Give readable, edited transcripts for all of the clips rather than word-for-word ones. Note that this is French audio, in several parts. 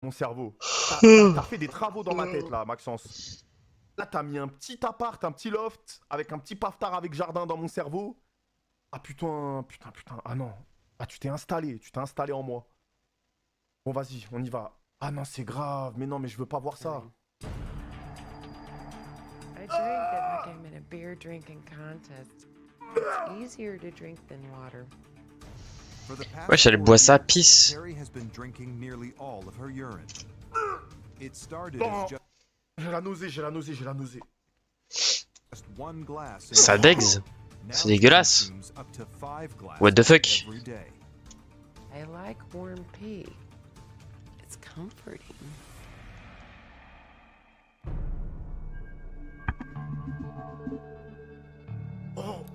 mon cerveau. T'as fait des travaux dans ma tête là, Maxence. Là, t'as mis un petit appart, un petit loft, avec un petit paftard avec jardin dans mon cerveau. Ah putain, putain, putain. Ah non. Ah, tu t'es installé en moi. Bon, vas-y, on y va. Ah non, c'est grave. Mais non, mais je veux pas voir ça. I drank it like I'm in a beer drinking contest. It's easier to drink than water. Wesh, elle boit sa pisse. Non. J'ai la nausée, j'ai la nausée, j'ai la nausée. Ça degs. C'est dégueulasse. What the fuck? I like warm pee. It's comforting. Oh.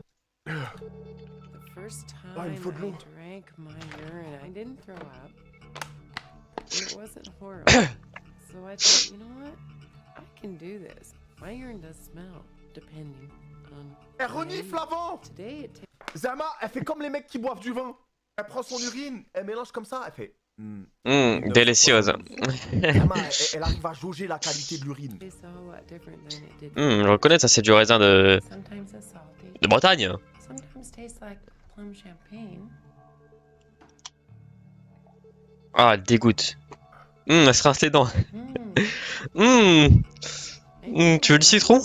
The first time Ah, il me faut de l'eau. I drank my urine, I didn't throw up. It wasn't horrible. So I thought, you know what? I can do this. My urine does smell, depending on. Elle renifle avant. Today it tastes. Zama, elle fait comme les mecs qui boivent du vin. Elle prend son urine, elle mélange comme ça, elle fait. Délicieuse. Zama, elle arrive à jauger la qualité de l'urine. a lot different than it did. Je reconnais, ça c'est du raisin de Sometimes it's salty. Bretagne. Sometimes tastes like plum champagne. Ah, elle dégoûte. Elle se rince les dents. Mm. Tu veux du citron?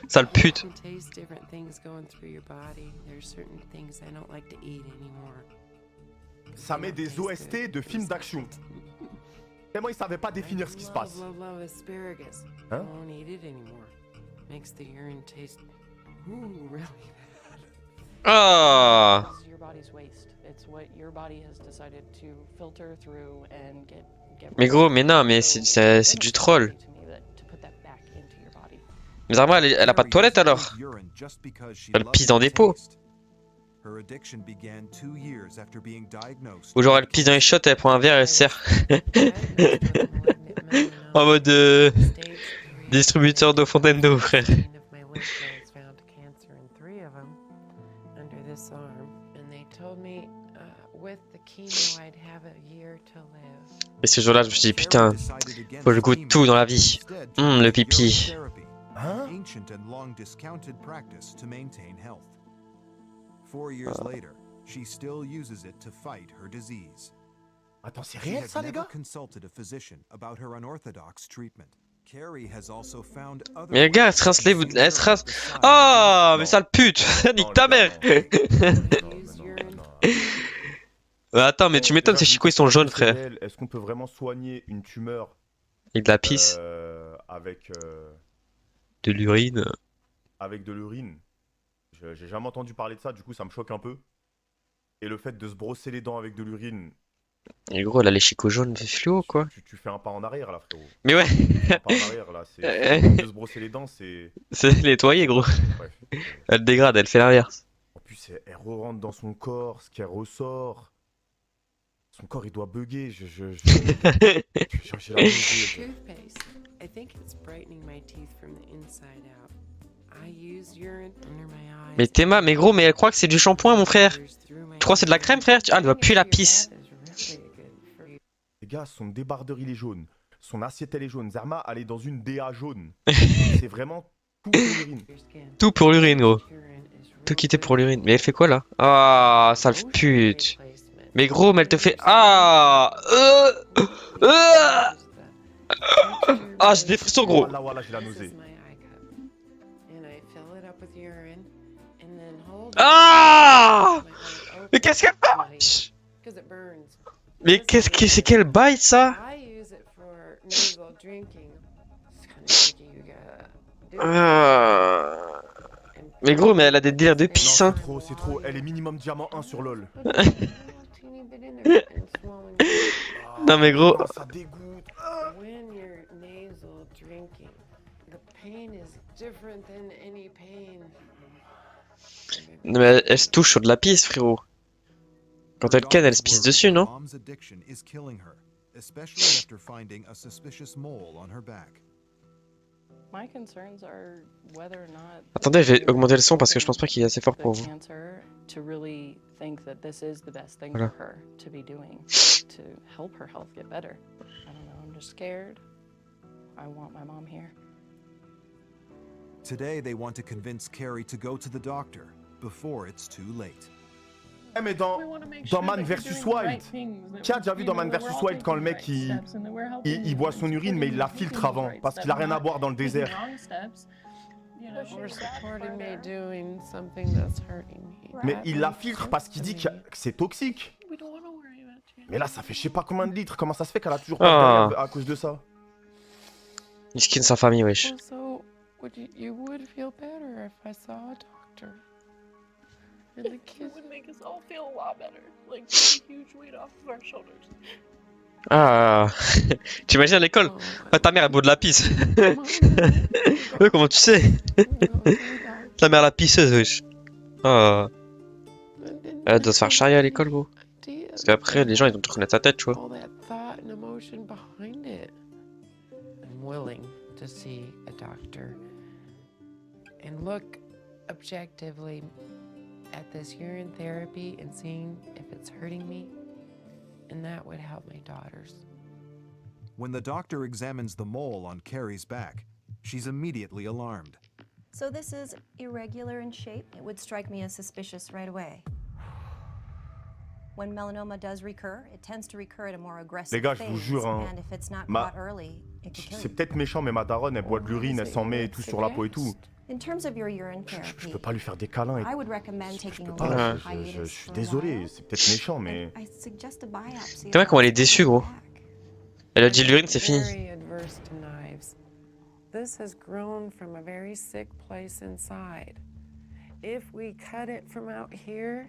Sale pute. Can taste different things going through your body. There's certain things I don't like to eat anymore. Ça met des OST de films d'action. Tellement ils savaient pas définir ce qui se passe. Love asparagus. Hein? I won't eat it anymore. Makes the urine taste really Ah. It's your body's waste. It's what your body has decided to filter through and get Mais gros, mais non, mais c'est du troll. Mais Zarma, elle a pas de toilette alors? Elle pisse dans des pots. Ou genre elle pisse dans les shots, elle prend un verre et elle se sert. En mode distributeur d'eau fontaine d'eau, frère. Et ce jour-là, je me suis dit, putain, faut que je goûte tout dans la vie. Le pipi. Hein? Attends, c'est réel ça, les gars? Mais regarde, elle se rince les... Elle se rince... Oh, mais sale pute. Nique ta mère. Attends, mais tu m'étonnes, ces chicots ils sont jaunes, frère. Est-ce qu'on peut vraiment soigner une tumeur Avec de la pisse, avec de l'urine. avec de l'urine? J'ai jamais entendu parler de ça, du coup ça me choque un peu. Et le fait de se brosser les dents avec de l'urine. Et gros, là, les chicots jaunes fait fluo, quoi. Tu fais un pas en arrière là, frérot. Mais ouais. Un pas en arrière là, de se brosser les dents, c'est. C'est nettoyé, gros. Bref. Elle dégrade, elle fait l'inverse. En plus, elle re-rentre dans son corps, ce qu'elle ressort. Son corps il doit bugger. J'ai la nausée. Toothpaste. I think it's brightening my teeth from the inside out. I use urine under my eyes. Mais Théma, mais gros, mais elle croit que c'est du shampoing, mon frère. Tu crois que c'est de la crème, frère? Ah, elle doit puer la pisse. Les gars, son débardeur il est jaune. Son assiette elle est jaune. Zerma elle est dans une DA jaune. C'est vraiment tout pour l'urine. Tout pour l'urine, gros. Tout quitter pour l'urine. Mais elle fait quoi, là? Ah, sale pute. Mais gros, mais elle te fait... Ah Ah, j'ai des frissons, gros. Voilà, j'ai la nausée. Ah! Mais qu'est-ce qu'elle fait? Mais qu'est-ce que c'est, quel bail, ça? Mais gros, mais elle a des délires de pisse, hein. C'est trop. Elle est minimum diamant 1 sur LoL. Non mais gros. Ça dégoûte. Non mais elle se touche sur de la pisse, frérot. Quand elle ken, elle se pisse dessus, non? Attendez, je vais augmenter le son parce que je pense pas qu'il est assez fort pour vous. Voilà. to help her health get better. I don't know, I'm just scared. I want my mom here. Today, they want to convince Carrie to go to the doctor before it's too late. Eh, mais dans Man vs Wild, qui a déjà vu dans Man vs Wild quand le mec il boit son urine mais il la filtre avant parce qu'il a rien à boire dans le désert. Or supporting me doing something that's hurting me. Mais il la filtre parce qu'il dit que c'est toxique. Mais là ça fait je sais pas combien de litres, comment ça se fait qu'elle a toujours pas de derrière à cause de ça? Il skin sa famille, wesh. Also, you would feel better if I saw a doctor. And the kids would make us all feel a lot better. Like, take a huge weight off of our shoulders. Ah, t'imagines à l'école? Ah, ta mère elle boit de la pisse. Ouais, comment tu sais? Ta mère la pisseuse, wesh. Ah. Elle doit se faire charrier à l'école, gros. Parce qu'après, les gens ils vont te reconnaître sa tête, tu vois. all that thought and emotion behind it. I'm willing to see a doctor and look objectively at this urine therapy and seeing if it's hurting me, and that would help my daughters. When the doctor examines the mole on Carrie's back, she's immediately alarmed. So this is irregular in shape. It would strike me as suspicious right away. When melanoma does recur, it tends to recur at a more aggressive Les gars, je vous phase, jure, hein, and if it's not ma- caught early, it could kill C'est you. peut-être méchant mais ma daronne elle boit de l'urine, elle s'en met et tout sur la peau et tout. In terms of your urine Je therapy, peux pas lui faire des câlins et I would recommend je taking peux a pas, little je hiatus suis for a désolé, while. c'est peut-être méchant mais... I suggest a biopsy. T'es vrai comment elle est déçue, gros. Elle a dit l'urine, c'est fini. Very adverse to knives. This has grown from a very sick place inside. If we cut it from out here,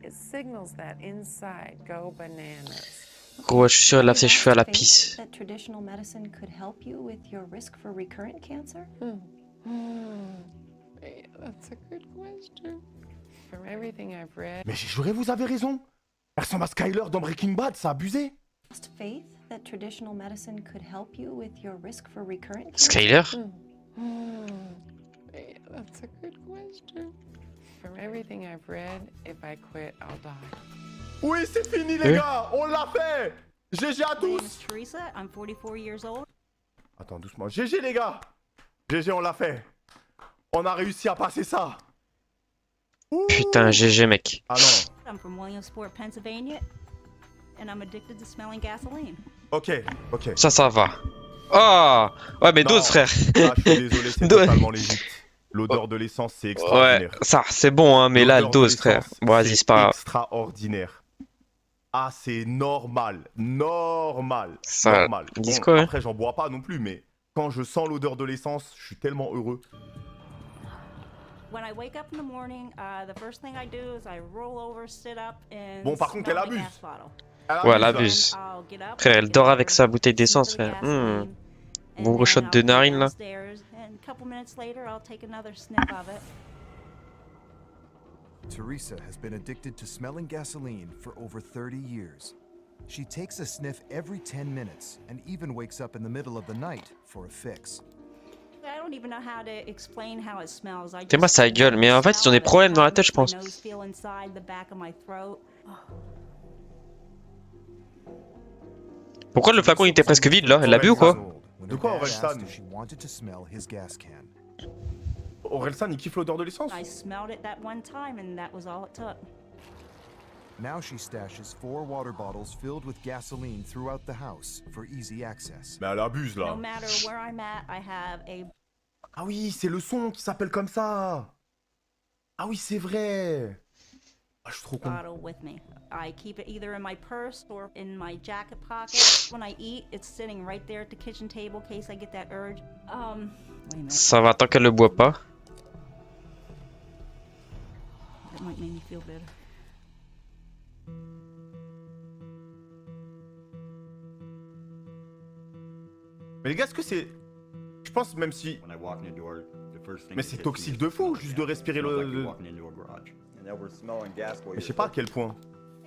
it signals that inside go bananas. Gros, je suis sûr, elle lave ses cheveux à la pisse. That traditional medicine could help you with your risk for recurrent cancer? Yeah, that's a good question. From everything I've read, Mais j'ai juré, vous avez raison. Elle ressemble à Skyler dans Breaking Bad, ça a abusé. Just faith that traditional medicine could help you with your risk for recurrent cancer? Skyler? yeah, that's a good question. From everything I've read, if I quit, I'll die. Oui, c'est fini les gars, on l'a fait. GG à My name is tous. Teresa. I'm 44 years old. Attends, doucement. GG les gars. GG, on l'a fait. On a réussi à passer ça. Ouh. Putain, GG, mec. Ah non. I'm from Williamsport, Pennsylvania, and I'm addicted to smelling gasoline. Ok, ok. Ça va. Oh! Ouais, mais Non. dose, frère. Ah, je suis désolé, c'est Dose. totalement légit. L'odeur de l'essence, c'est Ouais, extraordinaire. ça, c'est bon, hein, mais là, L'odeur de dose, frère. l'essence, Bon, vas-y, c'est pas grave. extraordinaire. Ah, c'est normal. Normal. Ça, Normal. ils disent Bon, quoi, ouais? après, j'en bois pas non plus, mais quand je sens l'odeur de l'essence, je suis tellement heureux. When I wake up in the morning, the first thing I do is I roll over, sit up, and Bon, par contre, smell elle my abuse. gas bottle. Ouais, elle là. abuse. Then I'll get up, Frère, elle get dort my avec sa bouteille sniff d'essence, of the frère. gasoline, and Gros then shot I'll de go narine, là. downstairs, and a couple minutes later, I'll take another sniff of it. Teresa has been addicted to smelling gasoline for over 30 years. She takes a sniff every 10 minutes and even wakes up in the middle of the night for a fix. I don't even know how to explain how it smells. I T'es-moi just sa gueule, mais en fait, ils ont des problèmes dans la tête, je pense. My nose feel inside the back of my throat. Pourquoi le flacon il était presque vide, là? Elle l'a bu ou quoi? When De her quoi, dad Orelsan? asked if she wanted to smell his gas can. Orelsan, il kiffe l'odeur de l'essence. I smelled it that one time, and that was all it took. Now she stashes 4 water bottles filled with gasoline throughout the house for easy access. Mais elle abuse là. No matter where I'm at, I have a Ah oui, c'est le son qui s'appelle comme ça. Ah oui, c'est vrai. Ah, je suis trop con. bottle with me. I keep it either in my purse or in my jacket pocket. When I eat, it's sitting right there at the kitchen table in case I get that urge. Wait a minute. Ça va tant qu'elle le boit pas. That might make me feel better. Mais les gars, est-ce que c'est... Je pense même si... When I walk in the door, the first thing Mais that c'est hits me toxique is de the fou, smell of juste gas. de respirer It smells like le... you're walking into a garage. And then we're smelling gas while Mais you're je sais pas à sleeping. quel point.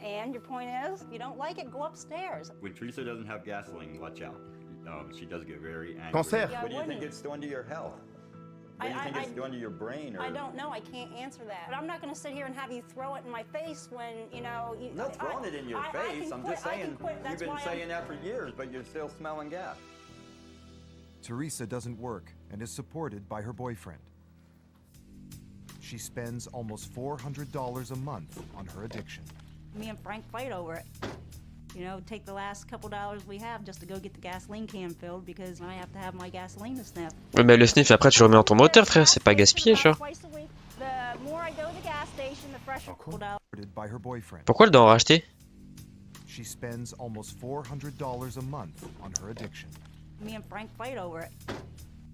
And your point is, if you don't like it, go upstairs. When Teresa doesn't have gasoline, watch out. She does get very angry. Cancer. Yeah, What do you wouldn't. think it's doing to your health? What do you think it's going to your brain? Or... I don't know. I can't answer that. But I'm not going to sit here and have you throw it in my face when, you know... I'm not throwing it in your face. I'm just saying, you've been saying that for years, but you're still smelling gas. Teresa doesn't work and is supported by her boyfriend. She spends almost $400 a month on her addiction. Me and Frank fight over it. You know, take the last couple dollars we have just to go get the gasoline can filled because I have to have my gasoline to sniff. Ouais, mais le sniff après tu remets dans ton moteur, frère, c'est pas gaspillé, tu vois. The more I go to the gas station, the fresher Supported by her boyfriend. Pourquoi elle doit en racheter? She spends almost $400 a month on her addiction. Me and Frank fight over it.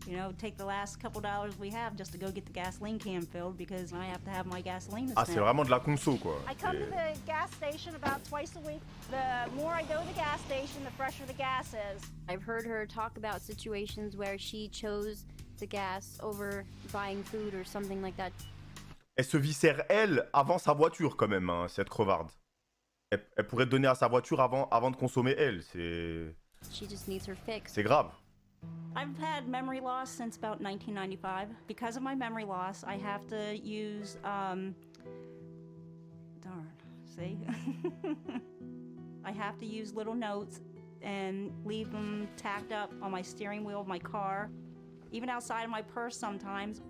You know, take the last couple dollars we have just to go get the gasoline can filled because I have to have my gasoline to Ah, sniff. c'est vraiment de la conso, quoi. I come to the gas station about twice a week. The more I go to the gas station, the fresher the gas is. I've heard her talk about situations where she chose the gas over buying food or something like that. Elle se viscère, elle, avant sa voiture, quand même, hein, cette crevarde. Elle pourrait donner à sa voiture avant de consommer, elle. She just needs her fix. C'est grave. I've had memory loss since about 1995. Because of my memory loss, I have to use, darn, see? I have to use little notes and leave them tacked up on my steering wheel of my car, even outside of my purse sometimes.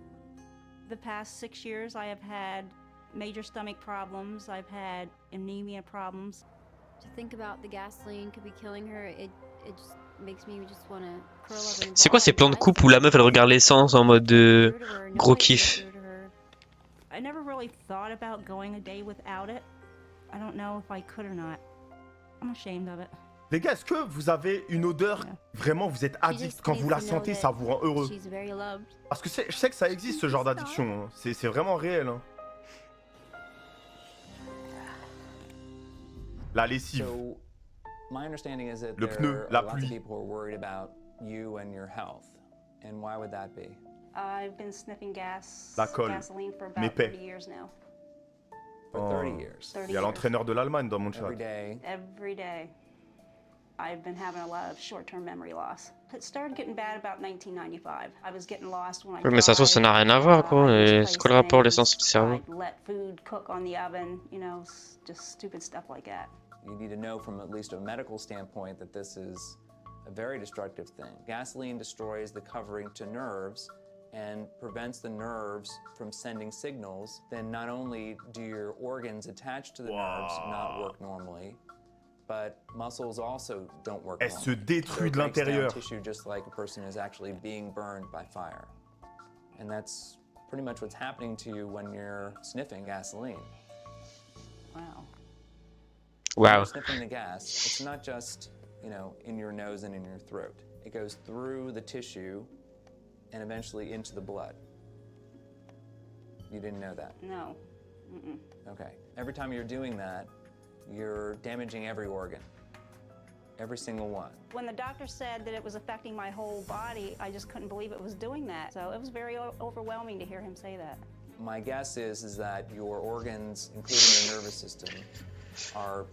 The past 6 years, I have had major stomach problems. I've had anemia problems. To think about the gasoline could be killing her, it just makes me just want to curl up and C'est quoi ces plans de coupe où la meuf elle regarde l'essence en mode gros kiff? I never really thought about going a day without it. I don't know if I could or not. I'm ashamed of it. Les gars, est-ce que vous avez une odeur, vraiment vous êtes addict, quand vous la sentez, ça vous rend heureux? Parce que je sais que ça existe ce genre d'addiction, hein. C'est vraiment réel. Hein. La lessive. My understanding is that Le pneu, there la are lots of pluie. people who are worried about you and your health. And why would that be? I've been sniffing La colle. gasoline for Mes about paix. 30 years now. For 30 years. 30 Il y a years. l'entraîneur de l'Allemagne dans mon chat. Every day. Every day. I've been having a lot of short-term memory loss. It started getting bad about 1995. I was getting lost when I Oui, mais ça se trouve, ça n'a rien à voir, quoi. C'est quoi le rapport l'essence au cerveau? I'd let food cook on the oven, you know, just stupid stuff like that. You need to know from at least a medical standpoint that this is a very destructive thing. Gasoline destroys the covering to nerves and prevents the nerves from sending signals. Then not only do your organs attached to the nerves not work normally, but muscles also don't work Elle normally. se détruit de So it breaks down l'intérieur. tissue just like a person is actually being burned by fire. And that's pretty much what's happening to you when you're sniffing gasoline. Wow. When you're Wow. sniffing the gas, it's not just, you know, in your nose and in your throat. It goes through the tissue and eventually into the blood. You didn't know that? No. Mm-mm. Okay. Every time you're doing that, you're damaging every organ. Every single one. When the doctor said that it was affecting my whole body, I just couldn't believe it was doing that. So it was very overwhelming to hear him say that. My guess is that your organs, including your nervous system, are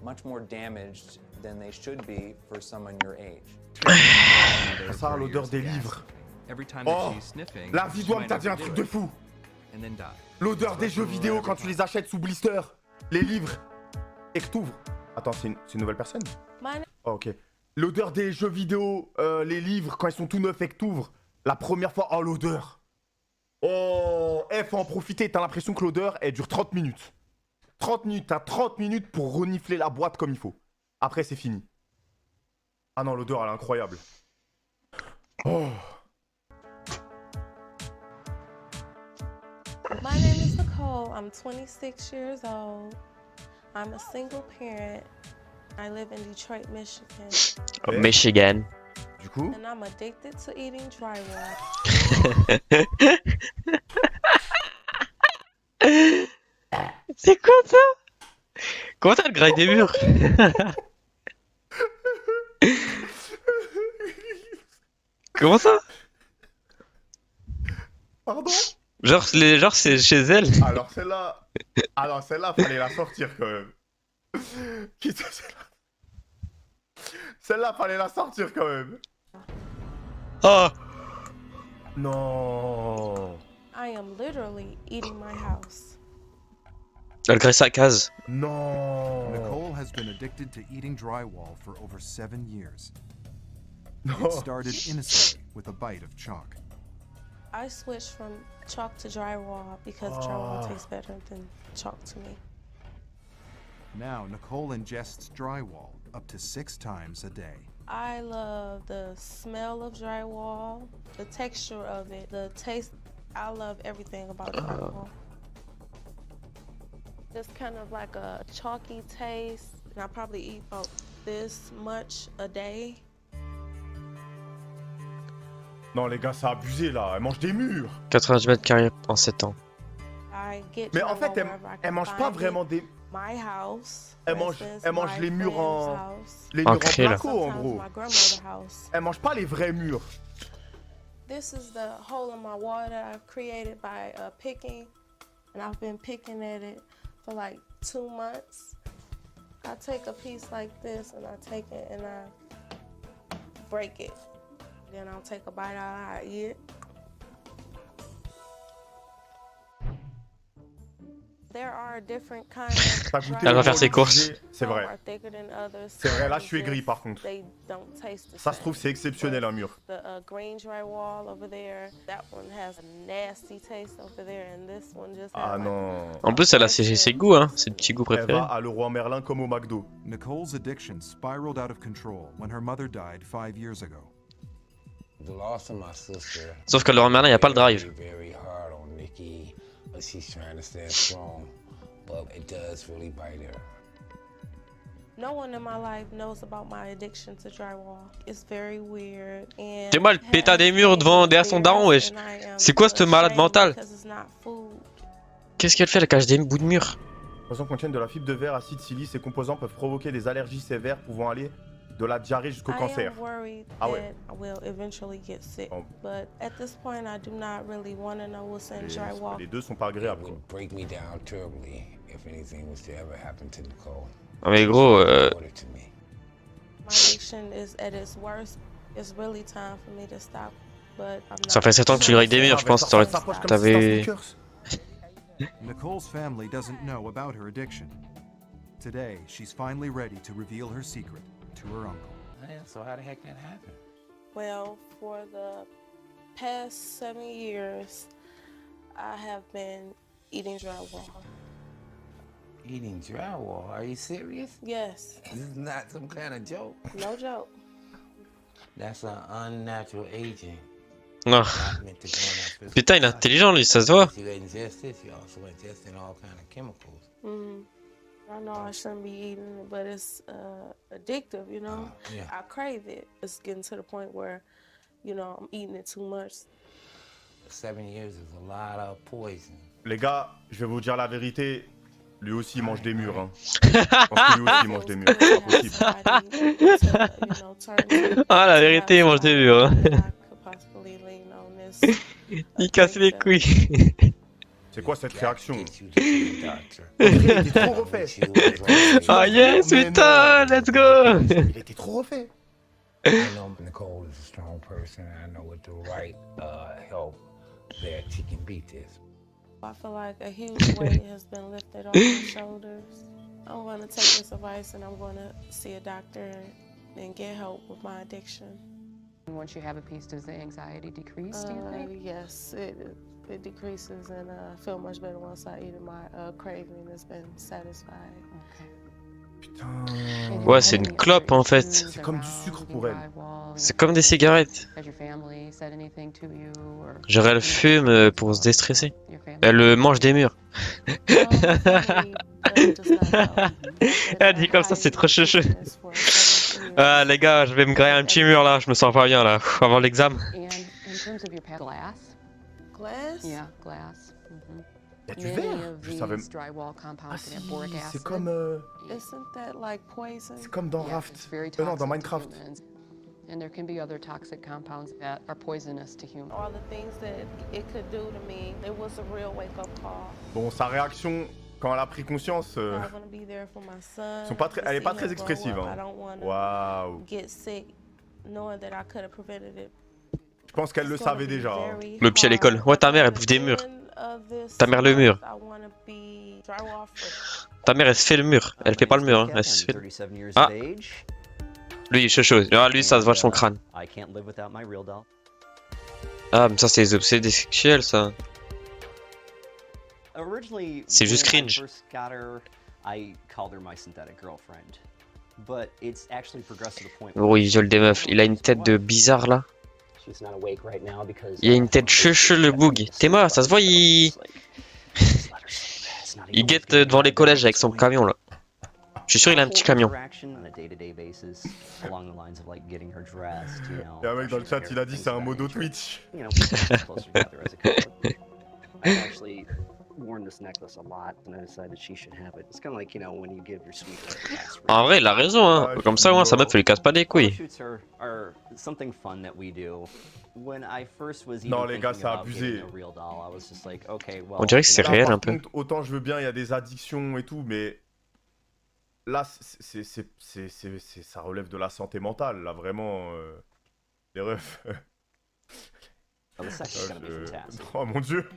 much more damaged than they should be for someone your age. Ça, l'odeur des livres. Oh, la vie doit me t'a dit un truc de fou. L'odeur des jeux vidéo quand tu les achètes sous blister. Les livres. Et que t'ouvres. Attends, c'est une nouvelle personne? Oh, ok. L'odeur des jeux vidéo, les livres, quand ils sont tout neufs et que t'ouvres. La première fois, oh l'odeur. Oh, faut en profiter, t'as l'impression que l'odeur, elle dure 30 minutes. 30 minutes, t'as 30 minutes pour renifler la boîte comme il faut. Après, c'est fini. Ah non, l'odeur, elle est incroyable. Oh. My name is Nicole. I'm 26 years old. I'm a single parent. I live in Detroit, Michigan. Oh, Michigan. Du coup? And I'm addicted to eating drywall. C'est quoi ça? Comment t'as le graille des murs? Comment ça? Pardon? Genre c'est chez elle? Alors celle-là, fallait la sortir quand même. Qui c'est celle-là? Celle-là, fallait la sortir quand même. Oh! Non. I am literally eating my house. Elle crée sa case. Non. Nicole has been addicted to eating drywall for over 7 years. It Non. started innocently with a bite of chalk. I switched from chalk to drywall because drywall tastes better than chalk to me. Now Nicole ingests drywall up to 6 times a day. I love the smell of drywall, the texture of it, the taste. I love everything about drywall. It's kind of like a chalky taste, and I probably eat about this much a day. Non, les gars, c'est abusé là. Elle mange des murs. 90 mètres carrés en 7 ans. Mais en fait, elle mange pas vraiment des. My house. Elle mange les murs en. Les En murs en craie, là. placo, en gros. Elle mange pas les vrais murs. This is the hole in my wall that I created by picking, and I've been picking at it for like 2 months. I take a piece like this and I take it and I break it. Then I'll take a bite out, I eat it. There are different kinds of T'as goûté Elle va le faire ses lait courses. fusé, c'est vrai. are thicker than others. C'est vrai, là je suis aigri par contre. They don't taste the Ça se same. trouve, c'est exceptionnel un mur. The green drywall over there, that one has a nasty taste over there, and this one just Ah has like non. En plus, elle a ses goûts, hein. Ses petits goûts Elle préférés. va à Leroy Merlin comme au McDo. Nicole's addiction spiraled out of control when her mother died 5 years ago. The loss of my sister. Sauf que Leroy Merlin, il n'y a pas le drive. Very hard on Nikki, but she's trying to stand strong. But it does really bite her. No one in my life knows about my addiction to drywall. It's very weird. And C'est moi, le pétard des murs derrière son daron, wesh. C'est quoi cette malade mentale? Qu'est-ce qu'elle fait? Elle cache des bouts de mur. Les poissons contiennent de la fibre de verre, acide, silice. Ces composants peuvent provoquer des allergies sévères pouvant aller de la diarrhée jusqu'au cancer. Ah ouais. I will eventually get sick. Oh. But at this point, I do not really want to know what's in drywall. Les deux sont pas agréables. It would break me down terribly if anything was to ever happen to Nicole. Non mais gros, My addiction is at its worst. It's really time for me to stop. But I'm not. ça fait 7 ans que tu règles des murs, je pense que t'avais... Nicole's family doesn't know about her addiction. Today, she's finally ready to reveal her secret to her uncle. Man, so how the heck that happened? Well, for the past 7 years, I have been eating drywall. Eating drywall? Are you serious? Yes. This is not some kind of joke. No joke. That's an unnatural aging. Non. Putain, il est intelligent lui, ça se voit. You ingest this, you also ingesting all kind of chemicals. I know I shouldn't be eating it, but it's addictive, you know? Yeah. I crave it. It's getting to the point where, you know, I'm eating it too much. 7 years is a lot of poison. Les gars, je vais vous dire la vérité. Lui aussi il mange des murs. Hein. Je pense que lui aussi il mange des murs. C'est pas possible. Ah, la vérité, il mange des murs. Il casse les couilles. C'est quoi cette réaction? Il était trop refait. Ah yes, putain, let's go. Il était trop refait. I know Nicole is a strong person, and I know with the right help that she can beat this. I feel like a huge weight has been lifted off my shoulders. I'm going to take this advice and I'm going to see a doctor and get help with my addiction. Once you have a piece, does the anxiety decrease, do you think? Yes, it decreases, and I feel much better once I eat it. My craving has been satisfied. Okay. Putain. Ouais, c'est une clope en fait. C'est comme du sucre pour elle. C'est comme des cigarettes. Has your family said anything to you, or... Genre elle fume pour se déstresser. Elle mange des murs. Elle dit comme ça, c'est trop chouchou. Ah les gars, je vais me grailler un petit mur là, je me sens pas bien là, avant l'examen. And in terms of your glass? Glass? Yeah, glass. Il y a du verre. Je savais. Drywall compounds Ah can si, have boric acid. c'est comme. Isn't that like poison? C'est comme dans Yeah, Raft. it's very Non, dans toxic to Minecraft. humans. And there can be other toxic compounds that are poisonous to humans. All the things that it could do to me, it was a real wake-up call. Bon, sa réaction quand elle a pris conscience. I want to be there for my son. Sont pas très, elle est to pas see très him expressive. grow up. Hein. I don't want to Waouh. get sick, knowing that I could have prevented it. pense qu'elle le savait déjà. Hein. Le petit à l'école. Ouais, ta mère, elle bouffe des murs. Ta mère, le mur. Ta mère, elle se fait le mur. Elle fait pas le mur, hein. Elle se fait... Ah. Lui, il est chaud. Ah, lui, ça se voit son crâne. Ah, mais ça, c'est les obsédés sexuels, ça. C'est juste cringe. Oh, il viole des meufs. Il a une tête de bizarre, là. Il a une tête cheveux le boug. T'es mort, ça se voit, il guette devant les collèges avec son camion, là. Je suis sûr il a un petit camion. Il y a un mec dans le chat, il a dit c'est un modo Twitch. En vrai, il a raison, hein. Comme ça, moi, sa meuf, elle lui casse pas les couilles. Non, les gars, c'est abusé. On dirait que c'est réel un peu. Contre, autant je veux bien, il y a des addictions et tout, mais là, ça relève de la santé mentale, là, vraiment. Les refs. Oh mon dieu.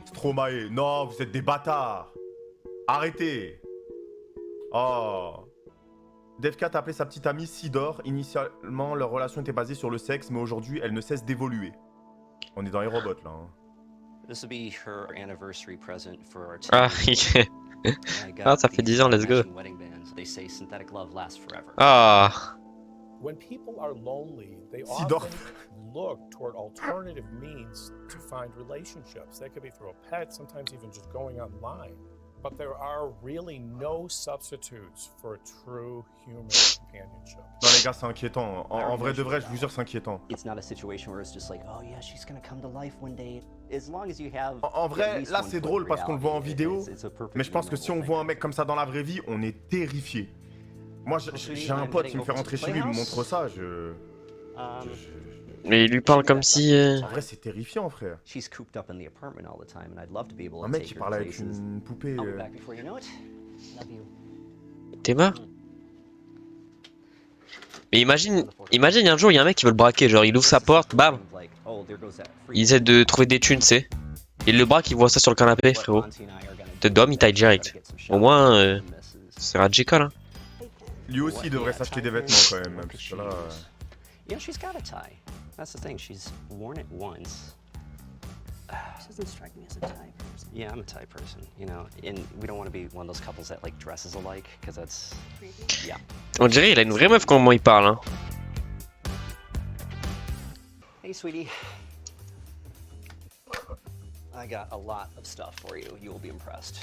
Stromae, non, vous êtes des bâtards. Arrêtez. Oh. Devcat a appelé sa petite amie Sidor. Initialement, leur relation était basée sur le sexe, mais aujourd'hui, elle ne cesse d'évoluer. On est dans les robots, là. Hein. Ah, ah, ça fait 10 ans, let's go. Ah. When people are lonely, they Sidor. often look toward alternative means to find relationships. That could be through a pet, sometimes even just going online. But there are really no substitutes for a true human companionship. Non les gars, c'est inquiétant. En vrai de vrai, je vous jure, c'est inquiétant. En vrai, là c'est drôle parce qu'on le voit en vidéo, mais je pense que si on voit un mec comme ça dans la vraie vie, on est terrifié. Moi, j'ai un pote qui me fait rentrer chez lui, il me montre ça, Mais il lui parle comme si... En vrai, c'est terrifiant, frère. Un mec qui parle avec une poupée... T'es mort? Mais imagine un jour, il y a un mec qui veut le braquer, genre il ouvre sa porte, bam. Il essaie de trouver des thunes, tu sais. Il le braque, il voit ça sur le canapé, frérot. Te dom, il taille direct. Au moins, c'est radical, hein. Lui aussi, il devrait s'acheter des vêtements quand même, parce que là... Yeah, she's got a tie. That's the thing, she's worn it once. She doesn't strike me as a tie person. Yeah, I'm a tie person, you know, and we don't want to be one of those couples that like dresses alike, because that's... Yeah. On dirait il a une vraie meuf comment il parle, hein. Hey, sweetie. I got a lot of stuff for you. You will be impressed.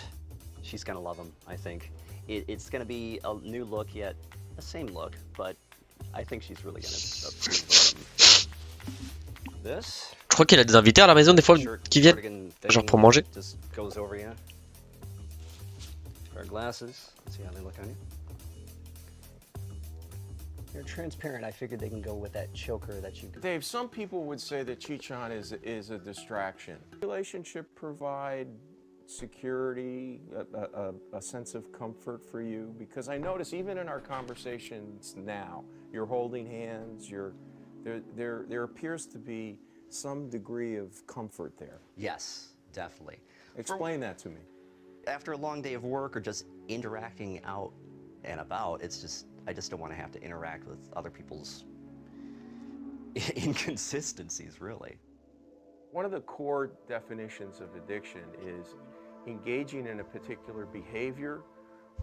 She's gonna love them, I think. It's gonna be a new look, yet the same look, but I think she's really gonna approve this. Je crois qu'il a des invités à la maison des fois qui viennent, genre pour manger. Just goes over you. Pair of glasses. See how they look on you. You're transparent. I figured they can go with that choker that you. Dave, some people would say that Chichon is a distraction. Relationship provide security, a sense of comfort for you? Because I notice even in our conversations now, you're holding hands, there appears to be some degree of comfort there. Yes, definitely. Explain that to me. After a long day of work or just interacting out and about, it's just, I just don't want to have to interact with other people's inconsistencies, really. One of the core definitions of addiction is engaging in a particular behavior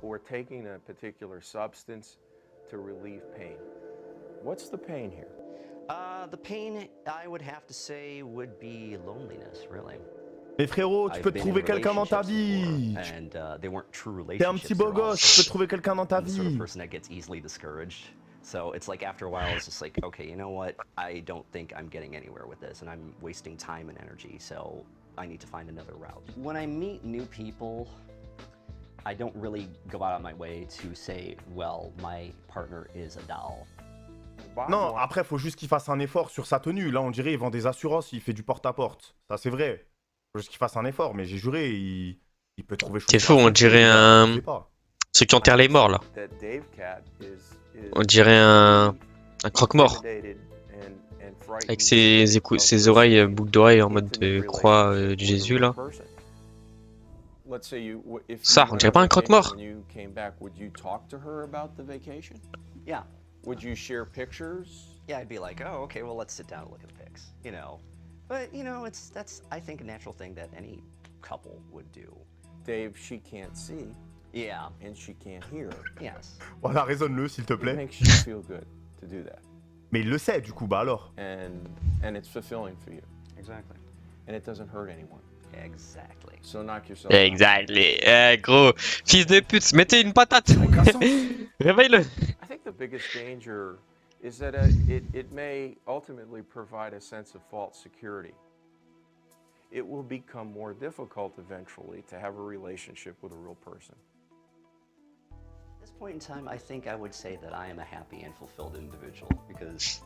or taking a particular substance to relieve pain. What's the pain here? The pain, I would have to say, would be loneliness, really. Mais frérot, tu peux te trouver quelqu'un dans ta vie. T'es un petit beau gosse, tu peux trouver quelqu'un dans ta vie. So it's like after a while, it's just like, okay, you know what? I don't think I'm getting anywhere with this, and I'm wasting time and energy, so I need to find another route. When I meet new people, I don't really go out of my way to say, well, my partner is a doll. Non, après, faut juste qu'il fasse un effort sur sa tenue. Là, on dirait il vend des assurances, il fait du porte-à-porte. Ça, c'est vrai. Faut juste qu'il fasse un effort, mais j'ai juré, il peut trouver... C'est faux, on dirait un... Ceux qui enterrent les morts, là. On dirait un Un croque-mort. Avec ses oreilles, boucles d'oreilles en mode croix de Jésus là. Ça, on dirait pas un croque-mort? Yeah. Would you share pictures? Yeah, I'd be like, oh, okay, well, let's sit down and look at the pics, you know. But, you know, that's, I think, a natural thing that any couple would do. Dave, she can't see. Yeah. And she can't hear. Yes. Voilà, raisonne-le, s'il te It plaît. makes you feel good to do that. Mais il le sait, du coup, bah alors. And it's fulfilling for you. Exactly. And it doesn't hurt anyone. Exactly. So knock yourself out. Exactly. Gros, fils de pute, mettez une patate. Réveille-le. I think the biggest danger is that it may ultimately provide a sense of false security. It will become more difficult eventually to have a relationship with a real person. At this point in time, I think I would say that I am a happy and fulfilled individual because...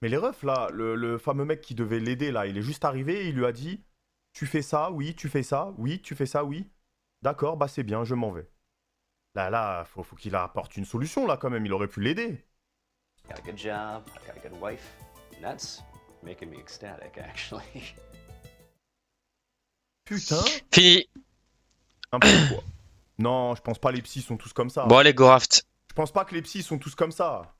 Mais les refs, là, le fameux mec qui devait l'aider, là, il est juste arrivé, il lui a dit « Tu fais ça, oui, tu fais ça, oui, tu fais ça, oui. D'accord, bah c'est bien, je m'en vais. » Là, faut qu'il apporte une solution, là, quand même, il aurait pu l'aider. Got a good job, I've got a good wife, and that's making me ecstatic, actually. Putain. Fini. Un peu quoi. Non, je pense pas les psys sont tous comme ça. Bon allez, go raft. Je pense pas que les psys sont tous comme ça.